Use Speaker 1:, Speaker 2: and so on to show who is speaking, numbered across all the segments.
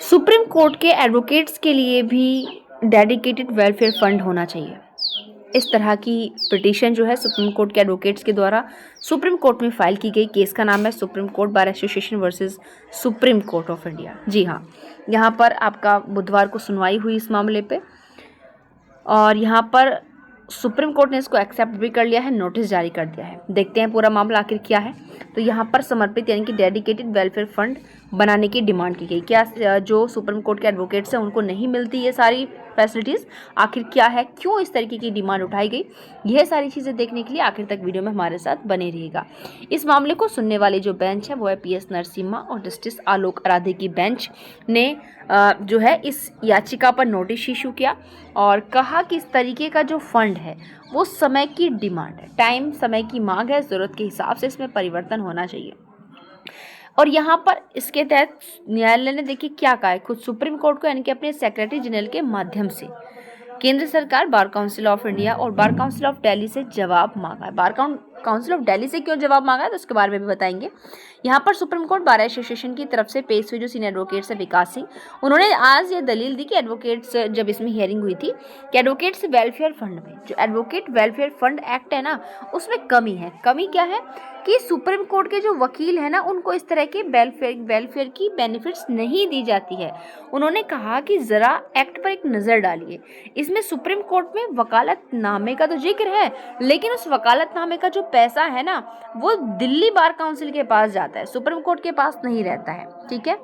Speaker 1: Supreme court के advocates के लिए भी डेडिकेटेड वेलफेयर फंड होना चाहिए। इस तरह की पिटीशन जो है सुप्रीम कोर्ट के एडवोकेट्स के द्वारा सुप्रीम कोर्ट में फाइल की गई। केस का नाम है Supreme Court Bar Association versus Supreme Court of India. जी हाँ, यहाँ पर आपका बुधवार को सुनवाई हुई इस मामले पे और यहाँ पर सुप्रीम कोर्ट ने इसको एक्सेप्ट भी कर लिया है, नोटिस जारी कर दिया है। देखते हैं पूरा मामला आखिर क्या है। तो यहाँ पर समर्पित यानी कि डेडिकेटेड वेलफेयर फंड बनाने की डिमांड की गई। क्या जो सुप्रीम कोर्ट के एडवोकेट्स हैं उनको नहीं मिलती ये सारी फैसिलिटीज़, आखिर क्या है, क्यों इस तरीके की डिमांड उठाई गई, यह सारी चीज़ें देखने के लिए आखिर तक वीडियो में हमारे साथ बने रहिएगा। इस मामले को सुनने वाली जो बेंच है वो है पीएस नरसिम्हा और जस्टिस आलोक आराधे की बेंच ने जो है इस याचिका पर नोटिस इशू किया और कहा कि इस तरीके का जो फंड है वो समय की डिमांड है, टाइम समय की मांग है, ज़रूरत के हिसाब से इसमें परिवर्तन होना चाहिए। और यहाँ पर इसके तहत न्यायालय ने देखिए क्या कहा है, खुद सुप्रीम कोर्ट को यानी कि अपने सेक्रेटरी जनरल के माध्यम से केंद्र सरकार, बार काउंसिल ऑफ इंडिया और बार काउंसिल ऑफ दिल्ली से जवाब मांगा है। बार काउंसिल ऑफ दिल्ली से क्यों जवाब मांगा है तो उसके बारे में भी बताएंगे। यहाँ पर सुप्रीम कोर्ट बार एसोसिएशन की तरफ से पेश हुई जो सीनियर एडवोकेट्स है विकास सिंह, उन्होंने आज ये दलील दी कि एडवोकेट्स जब इसमें हियरिंग हुई थी कि एडवोकेट्स वेलफेयर फंड में जो एडवोकेट वेलफेयर फंड एक्ट है ना उसमें कमी है। कमी क्या है कि सुप्रीम कोर्ट के जो वकील है ना उनको इस तरह के वेलफेयर की बेनिफिट्स नहीं दी जाती है। उन्होंने कहा कि ज़रा एक्ट पर एक नज़र डालिए, इसमें सुप्रीम कोर्ट में वकालतनामे का तो जिक्र है लेकिन उस वकालतनामे का जो पैसा है ना वो दिल्ली बार काउंसिल के पास जाता है, सुप्रीम कोर्ट के पास नहीं रहता है। ठीक है,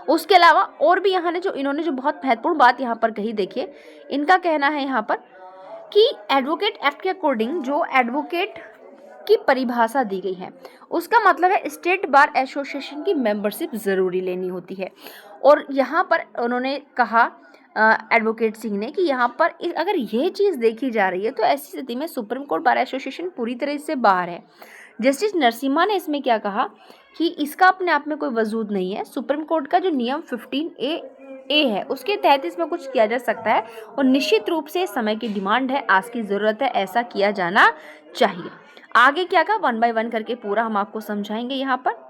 Speaker 1: उसके अलावा और भी यहाँ ने जो इन्होंने जो बहुत महत्वपूर्ण बात यहाँ पर कही, देखिए इनका कहना है यहाँ पर कि एडवोकेट एक्ट के अकॉर्डिंग जो एडवोकेट की परिभाषा दी गई है उसका मतलब है स्टेट बार एसोसिएशन की मेंबरशिप ज़रूरी लेनी होती है। और यहाँ पर उन्होंने कहा एडवोकेट सिंह ने कि यहाँ पर अगर यह चीज़ देखी जा रही है तो ऐसी स्थिति में सुप्रीम कोर्ट बार एसोसिएशन पूरी तरह से बाहर है। जस्टिस नरसिम्हा ने इसमें क्या कहा कि इसका अपने आप में कोई वजूद नहीं है, सुप्रीम कोर्ट का जो नियम 15A है उसके तहत इसमें कुछ किया जा सकता है और निश्चित रूप से समय की डिमांड है, आज की ज़रूरत है, ऐसा किया जाना चाहिए। आगे क्या कहा 1 बाय 1 करके पूरा हम आपको समझाएंगे यहाँ पर।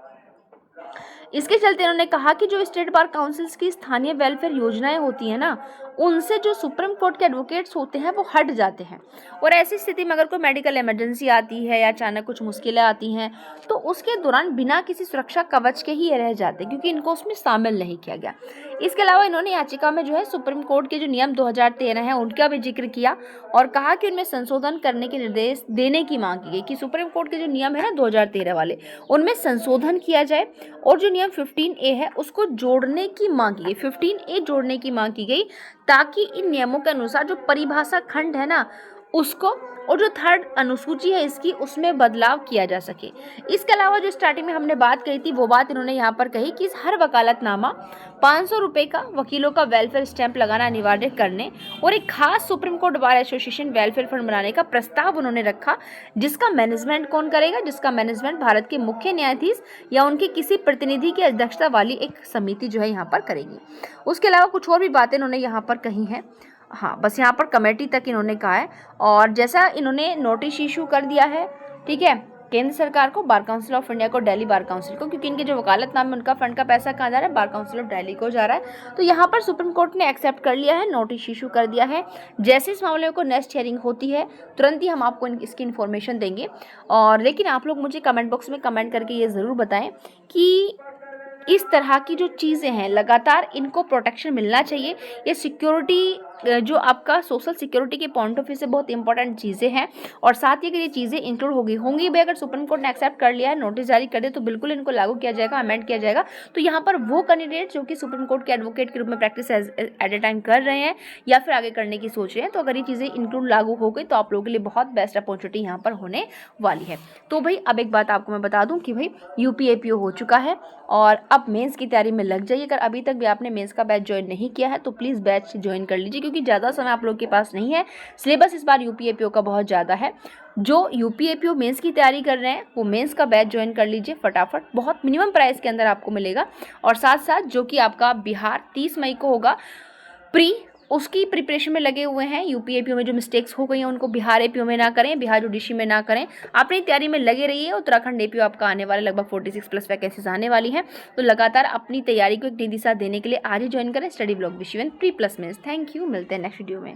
Speaker 1: इसके चलते उन्होंने कहा कि जो स्टेट बार काउंसिल्स की स्थानीय वेलफेयर योजनाएं होती हैं ना उनसे जो सुप्रीम कोर्ट के एडवोकेट्स होते हैं वो हट जाते हैं और ऐसी स्थिति में अगर कोई मेडिकल इमरजेंसी आती है या अचानक कुछ मुश्किलें आती हैं तो उसके दौरान बिना किसी सुरक्षा कवच के ही ये रह जाते हैं क्योंकि इनको उसमें शामिल नहीं किया गया। इसके अलावा इन्होंने याचिका में जो है सुप्रीम कोर्ट के जो नियम 2013 है उनका भी जिक्र किया और कहा कि उनमें संशोधन करने के निर्देश देने की मांग की गई कि सुप्रीम कोर्ट के जो नियम है ना 2013 वाले उनमें संशोधन किया जाए और जो नियम 15A है उसको जोड़ने की मांग की गई, 15A जोड़ने की मांग की गई ताकि इन नियमों के अनुसार जो परिभाषा खंड है ना उसको और जो थर्ड अनुसूची है इसकी उसमें बदलाव किया जा सके। इसके अलावा जो स्टार्टिंग में हमने बात कही थी वो बात इन्होंने यहाँ पर कही कि हर वकालतनामा 500 रुपये का वकीलों का वेलफेयर स्टैंप लगाना अनिवार्य करने और एक खास supreme Court Bar association welfare fund बनाने का प्रस्ताव उन्होंने रखा जिसका मैनेजमेंट कौन करेगा, जिसका मैनेजमेंट भारत के मुख्य न्यायाधीश या उनके किसी प्रतिनिधि की अध्यक्षता वाली एक समिति जो है यहाँ पर करेगी। उसके अलावा कुछ और भी बातें इन्होंने यहाँ पर कही हैं, हाँ बस यहाँ पर कमेटी तक इन्होंने कहा है और जैसा इन्होंने नोटिस इशू कर दिया है, ठीक है, केंद्र सरकार को, बार काउंसिल ऑफ इंडिया को, दिल्ली बार काउंसिल को, क्योंकि इनके जो वकालतनामे उनका फंड का पैसा कहाँ जा रहा है, बार काउंसिल ऑफ दिल्ली को जा रहा है। तो यहाँ पर सुप्रीम कोर्ट ने एक्सेप्ट कर लिया है, नोटिस इशू कर दिया है। जैसे इस मामले को नेक्स्ट हियरिंग होती है तुरंत ही हम आपको इसकी इन्फॉर्मेशन देंगे। और लेकिन आप लोग मुझे कमेंट बॉक्स में कमेंट करके ये ज़रूर बताएं कि इस तरह की जो चीज़ें हैं लगातार इनको प्रोटेक्शन मिलना चाहिए। ये सिक्योरिटी जो आपका सोशल सिक्योरिटी के पॉइंट ऑफ व्यू से बहुत इंपॉर्टेंट चीज़ें हैं और साथ ही अगर ये चीज़ें इंक्लूड होंगी भी, अगर सुप्रीम कोर्ट ने एक्सेप्ट कर लिया है, नोटिस जारी कर दे तो बिल्कुल इनको लागू किया जाएगा, अमेंड किया जाएगा। तो यहाँ पर वो कैंडिडेट जो कि सुप्रीम कोर्ट के एडवोकेट के रूप में प्रैक्टिस एट ए टाइम कर रहे हैं या फिर आगे करने की सोच रहे हैं, तो अगर ये चीज़ें इंक्लूड लागू हो गई तो आप लोगों के लिए बहुत बेस्ट अपॉर्चुनिटी यहाँ पर होने वाली है। तो भाई अब एक बात आपको मैं बता दूँ कि भाई UPAPO हो चुका है और अब मेंस की तैयारी में लग जाइए। अगर अभी तक भी आपने मेंस का बैच ज्वाइन नहीं किया है तो प्लीज़ बैच ज्वाइन कर लीजिए क्योंकि ज़्यादा समय आप लोग के पास नहीं है। सिलेबस इस बार UPAPO का बहुत ज़्यादा है। जो UPAPO मेंस की तैयारी कर रहे हैं वो मेंस का बैच ज्वाइन कर लीजिए फटाफट, बहुत मिनिमम प्राइस के अंदर आपको मिलेगा। और साथ साथ जो कि आपका बिहार 30 मई को होगा प्री उसकी प्रिपरेशन में लगे हुए हैं। यूपी एपीओ में जो मिस्टेक्स हो गई हैं उनको बिहार एपीओ में ना करें, बिहार जुडिशरी में ना करें, अपनी तैयारी में लगे रहिए। उत्तराखंड एपीओ आपका आने वाले लगभग 46+ वैकेंसीज आने वाली हैं, तो लगातार अपनी तैयारी को एक नई दिशा देने के लिए आज ही ज्वाइन करें study blog wish you pre plus mains. Thank you, मिलते हैं नेक्स्ट वीडियो में।